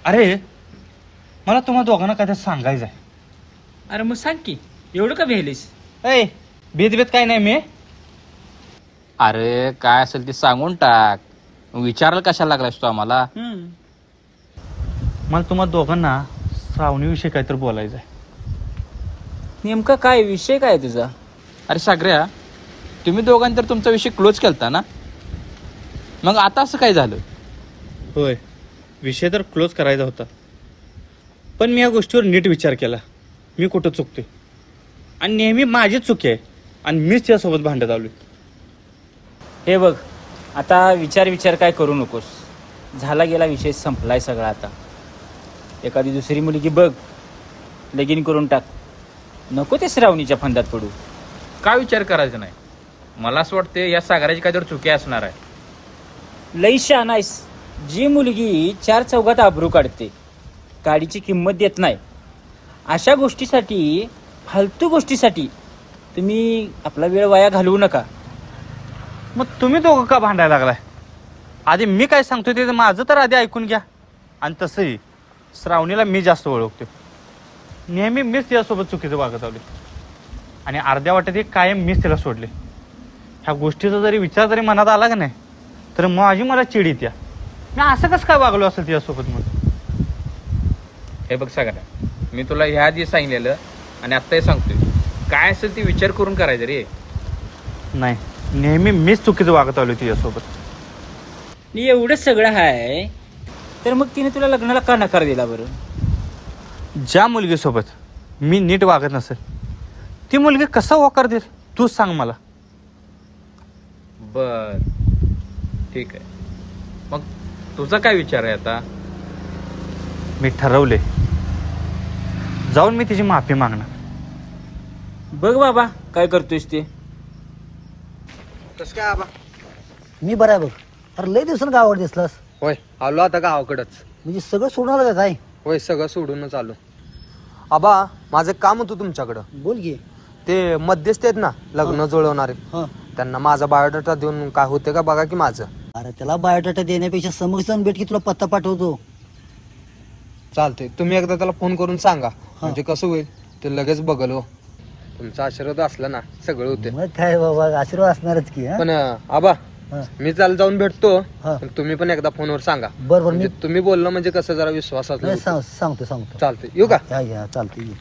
अरे मला तुम्हा दोघांना काय सांगायचं आहे. अरे मग सांग की, एवढं का भेलीस? ऐ बेत काय नाही मी. अरे काय असेल ते सांगून टाक. विचारायला कशाला लागलास तू आम्हाला? मला तुम्हा दोघांना श्रावणीविषयी काहीतरी बोलायचं आहे. नेमका काय विषय काय तुझा? अरे सागऱ्या, तुम्ही दोघांनी तर तुमचा विषय क्लोज केलता ना, मग आता असं काय झालं? होय, विषय तर क्लोज करायचा होता, पण मी या गोष्टीवर नीट विचार केला. मी कुठं चुकतोय आणि नेहमी माझीच चुकी आहे आणि मीच त्यासोबत भांडत आलोय. हे बघ, आता विचार काय करू नकोस. झाला गेला विषय संपलाय सगळा. आता एखादी दुसरी मुलगी बघ, लगीन करून टाक. नको ते श्रावणीच्या फंदात पडू. काय विचार करायचा नाही? मला असं वाटते या सागराची काहीतरी चुकी असणार आहे. लई शहाणा आहेस. जी मुलगी 4 चौघात आबरू काढते, गाडीची किंमत देत नाही, अशा गोष्टीसाठी, फालतू गोष्टीसाठी तुम्ही आपला वेळ वाया घालवू नका. मग तुम्ही दोघं का भांडायला लागलाय? आधी मी काय सांगतोय ते माझं तर आधी ऐकून घ्या. आणि तसंही श्रावणीला मी जास्त ओळखतो. नेहमी मीच तिच्यासोबत चुकीचं वागत आलोय आणि अर्ध्या वाटेत कायम मीच तिला सोडले. ह्या गोष्टीचा जरी विचार जरी मनात आला का नाही, तर माझी मला चिड येत्या. मी असं कसं काय वागलो असेल तिच्यासोबत? मग हे बघ सागऱ्या, मी तुला ह्या आधी सांगितलेलं आणि आत्ताही सांगतोय, काय असेल ते विचार करून करायचं रे. नाही, नेहमी मीच चुकीचं वागत आलोय तिच्यासोबत. एवढं सगळं आहे तर मग तिने तुला लग्नाला का नकार दिला बरं? ज्या मुलगीसोबत मी नीट वागत नसेल, ती मुलगी कसा होकार देईल तूच सांग मला. बर, ठीक आहे. मग तुझा काय विचार आहे आता? मी ठरवले, जाऊन मी तिची माफी मागणार. बघ बाबा काय करतोयस ते. कसं काय आबा? मी बरं आहे बघ. अरे लय दिवसानं गावाकडे दिसलास. होय, आलो आता गावाकडंच. म्हणजे सगळं सोडून आलं का काय? होय, सगळं सोडूनच आलो. आबा, माझं काम होतं तुमच्याकडं. बोल की. ते मध्यस्थ आहेत ना लग्न जुळवणारे, हां, त्यांना माझा बायोडाटा देऊन काय होते का बघा की माझं. अरे त्याला बायोडाटा देण्यापेक्षा समक्ष जाऊन भेट की, तुला पत्ता पाठवतो. चालतंय, तुम्ही एकदा त्याला फोन करून सांगा, म्हणजे कसं होईल ते लगेच बघल. हो, तुमचा आशीर्वाद असला ना सगळं होते. मग काय बाबा, आशीर्वाद असणारच की. पण आबा, हां. मी त्याला जाऊन भेटतो, हां. पण तुम्ही पण एकदा फोनवर सांगा. बरं मी म्हणजे तुम्ही बोललं म्हणजे कसं जरा विश्वास असला. सांगतो. चालतंय, येऊ का? या चालतंय.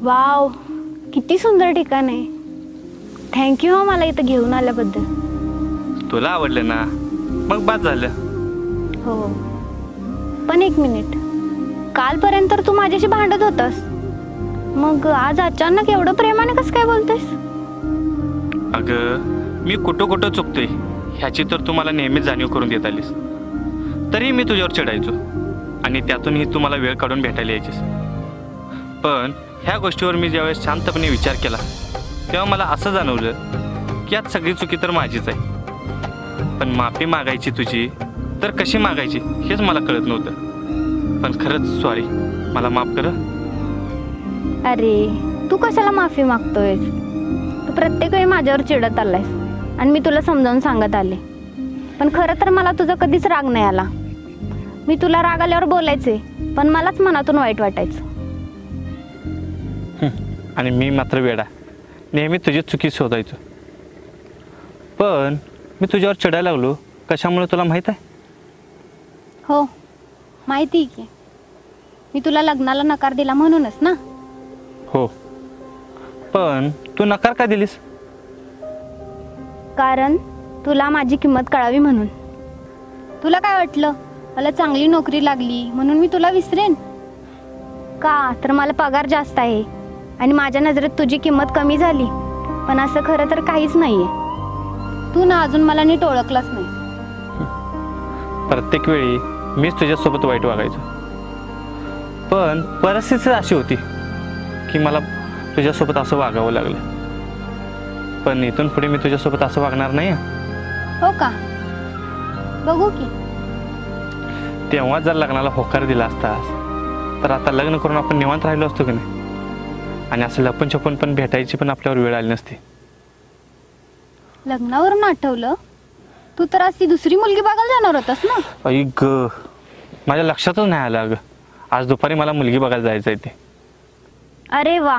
वाव, किती सुंदर ठिकाण आहे. थँक्यू हा मला इथं घेऊन आल्याबद्दल. तुला आवडलं ना, मग बाद झालं. हो, पण एक मिनिट, कालपर्यंत तर तू माझ्याशी भांडत होतास, मग आज अचानक एवढं प्रेमाने कसं काय बोलतोयस? अगं, मी कुठं चुकतोय ह्याची तर तू मला नेहमीच जाणीव करून देत आलीस. तरी मी तुझ्यावर चिडायचो आणि त्यातूनही तू मला वेळ काढून भेटायला यायचीस. पण ह्या गोष्टीवर मी ज्यावेळेस शांतपणे विचार केला, तेव्हा मला असं जाणवलं की यात सगळी चुकी तर माझीच आहे. पण माफी मागायची तुझी तर कशी मागायची हेच मला कळत नव्हतं. पण खरंच सॉरी, मला माफ कर. अरे तू कशाला माफी मागतोयस? तू प्रत्येक वेळी माझ्यावर चिडत आलायस आणि मी तुला समजावून सांगत आले, पण खरं तर मला तुझा कधीच राग नाही आला. मी तुला राग आल्यावर बोलायचे, पण मलाच मनातून वाईट वाटायचं. आणि मी मात्र वेडा, नेहमी तुझी चुकी शोधायचो. पण मी तुझ्यावर चिडायला लागलो कशामुळे तुला माहीत आहे? हो माहिती आहे की, मी तुला लग्नाला नकार दिला म्हणूनच ना. हो, पण तू नकार का दिलीस? कारण तुला माझी किंमत कळावी म्हणून. तुला काय वाटलं मला चांगली नोकरी लागली म्हणून मी तुला विसरेन का? तर मला पगार जास्त आहे आणि माझ्या नजरेत तुझी किंमत कमी झाली, पण असं खरं तर काहीच नाहीये. तू ना अजून मला नीट ओळखलाच नाही. प्रत्येक वेळी मीच तुझ्यासोबत वाईट वागायचो, पण परिस्थिती अशी होती की मला तुझ्यासोबत असं वागावं लागलं. पण इथून पुढे मी तुझ्यासोबत असं वागणार नाही. हो का? बघू की. तेव्हा जर लग्नाला होकार दिला असतास तर आता लग्न करून आपण निवांत राहिलो असतो की नाही, आणि असं लपून छपून पण भेटायची पण आपल्यावर वेळ आली नसती. लग्नावरून आठवलं, तू तर आज ती दुसरी मुलगी बघायला जाणार होतास ना? आई ग, माझ्या लक्षातच नाही आलं. अगं आज दुपारी मला मुलगी बघायला जायचं आहे ते. अरे वा,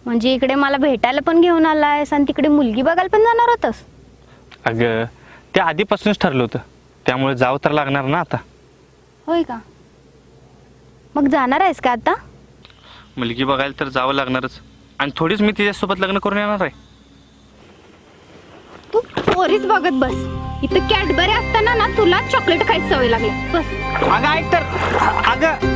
म्हणजे इकडे मला भेटायला पण घेऊन आलायस आणि तिकडे मुलगी बघायला पण जाणार होतास? अगं ते आधीपासूनच ठरलं होतं, त्यामुळे जावं तर लागणार ना आता. होय का? मग जाणार आहेस का आता? मुलगी बघायला तर जावं लागणारच, आणि थोडीच मी तिच्यासोबत लग्न करून येणार आहे. तू पोरीच बघत बस. इथं कॅडबरी असताना ना तुला चॉकलेट खायची सवय लागली. बस. अगं ऐक तर. अगं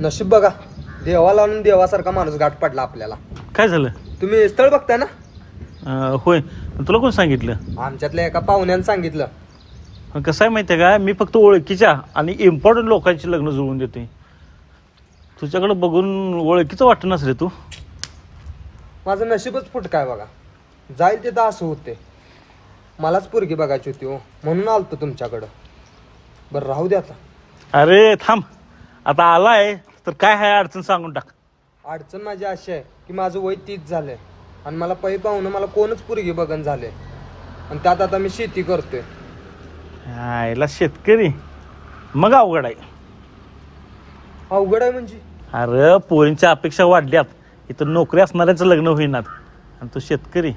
नशीब बघा, देवाला आणून देवासारखा माणूस गाठ पडला आपल्याला. काय झालं? तुम्ही स्थळ बघताय ना? होय. तुला कोण सांगितलं? आमच्यातल्या एका पाहुण्यानं सांगितलं. कसं आहे माहिती आहे का, मी फक्त ओळखीच्या आणि इम्पॉर्टंट लोकांची लग्न जुळवून देते. तुझ्याकडे बघून ओळखीचं वाटत नस रे तू. माझं नशीबच फुटका आहे बघा. जाईल ते असं होते. मलाच पोरगी बघायची होती हो, म्हणून आलतो तुमच्याकडं. बरं राहू दे आता. अरे थांब, आता आलाय तर काय आहे अडचण सांगून टाक. अडचण माझी अशी आहे की माझं वय 30 झालंय आणि मला पै पाहुणं मला कोणच पोरगी बघन झाले, आणि त्यात आता मी शेती करतोय. याला शेतकरी मग अवघड आहे. अवघड आहे म्हणजे? अरे पोरींच्या अपेक्षा वाढल्यात, इथं नोकरी असणाऱ्यांचं लग्न होईनात, आणि तू शेतकरी.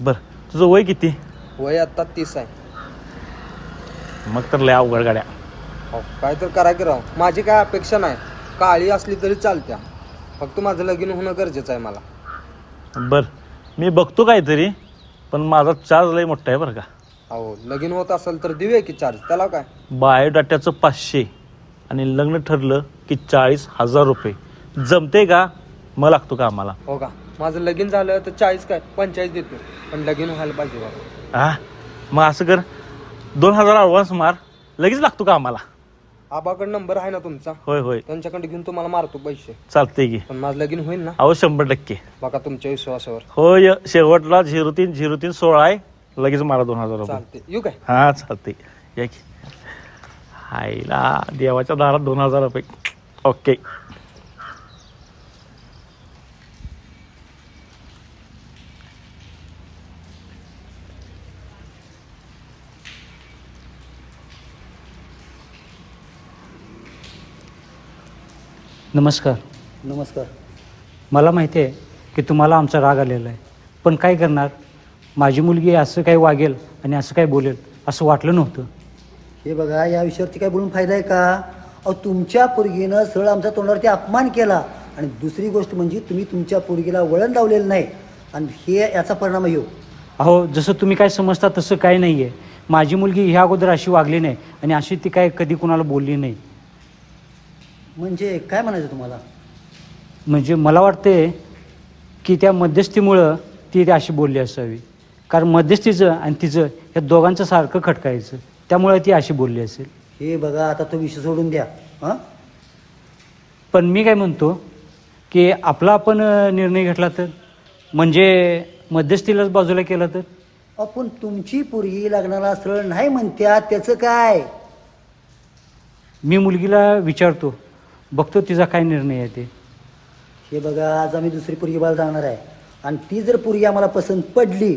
बर तुझं वय किती? वय आता 30 आहे. मग तर लय अवघड गाड्या. हो काय तर करा की राव. माझी काय अपेक्षा नाही, काळी असली तरी चालत्या, फक्त माझं लगीन होणं गरजेचं आहे मला. बर मी बघतो काहीतरी, पण माझा चार्ज लय मोठा आहे बरं का. हो लगीन होत असेल तर देऊया की चार्ज, त्याला काय. बायोडाट्याचं 500 आणि लग्न ठरलं की 40,000 रुपये. जमते का? मग लागतो का आम्हाला? हो का? माझं लगीन झालं तर 40 काय 45 देतो, पण लगीन व्हायला पाहिजे बाबा. हा मग असं कर, 2,000 ॲडव्हान्स मार, लगेच लागतो का आम्हाला? आबाकडे नंबर आहे ना तुमचा? होय होय त्यांच्याकडे घेऊन तुम्हाला मारतो पैसे. चालते की. पण माझं लगीन होईल ना? अहो 100%. बघा तुमच्या विश्वासावर. होय शेवटला 030316 आहे, लगेच मारा 2,000 रुपये. चालते. येऊ काय? हा चालते या की. आईला देवाच्या दारात 2,000 रुपये. ओके. नमस्कार. नमस्कार. मला माहिती आहे की तुम्हाला आमचा राग आलेला आहे, पण काय करणार, माझी मुलगी असं काही वागेल आणि असं काही बोलेल असं वाटलं नव्हतं. हे बघा, या विषयावरती काय बोलून फायदा आहे का? अहो तुमच्या पोरगीनं सरळ आमच्या तोंडावरती अपमान केला, आणि दुसरी गोष्ट म्हणजे तुम्ही तुमच्या पोरगीला वळण लावलेलं नाही, आणि हे याचा परिणाम येऊ. अहो जसं तुम्ही काय समजता तसं काय नाही आहे. माझी मुलगी ह्या अगोदर अशी वागली नाही, आणि अशी ती काय कधी कुणाला बोलली नाही. म्हणजे काय म्हणायचं तुम्हाला? म्हणजे मला वाटते की त्या मध्यस्थीमुळं ती अशी बोलली असावी, कारण मध्यस्थीचं आणि तिचं या दोघांचं सारखं खटकायचं, त्यामुळे ती अशी बोलली असेल. हे बघा, आता तो विषय सोडून द्या. हां पण मी काय म्हणतो की आपला आपण निर्णय घेतला तर, म्हणजे मध्यस्थीलाच बाजूला केला तर. आपण तुमची पोरगी लग्नाला सरळ नाही म्हणत्यात, त्याचं काय? मी मुलगीला विचारतो, बघतो तिचा काय निर्णय आहे ते. हे बघा, आज आम्ही दुसरी पोरगी बघायला जाणार आहे, आणि ती जर पोरगी आम्हाला पसंत पडली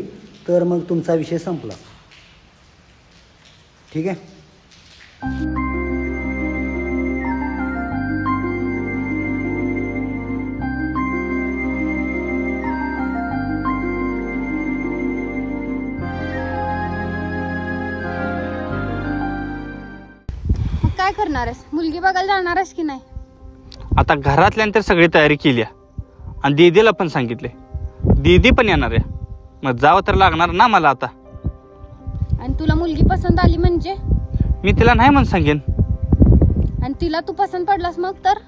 तर मग तुमचा विषय संपला. ठीक आहे? करणार आहेस? मुलगी बघायला जाणार आहेस की नाही? आता घरातल्यानंतर सगळी तयारी केली आहे आणि दीदीला पण सांगितले. दीदी पण येणार आहे, मग जावं तर लागणार ना मला आता. आणि तुला मुलगी पसंत आली म्हणजे? मी तिला नाही म्हणून सांगेन. आणि तिला तू पसंत पडलास मग तर?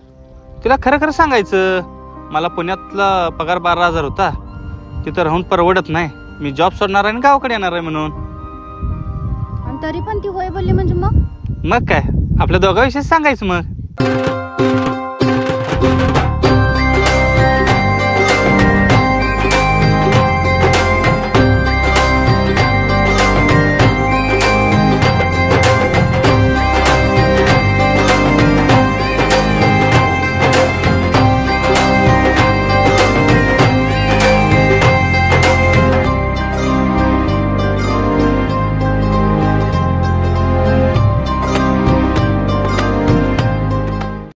तिला खरं खरं सांगायचं, मला पुण्यातला पगार 12,000 होता, तिथं राहून परवडत नाही, मी जॉब सोडणार आणि गावाकडे येणार आहे म्हणून. आणि तरी पण ती होय बोलली म्हणजे? मग काय आपल्या दोघांविषयी सांगायचं मग.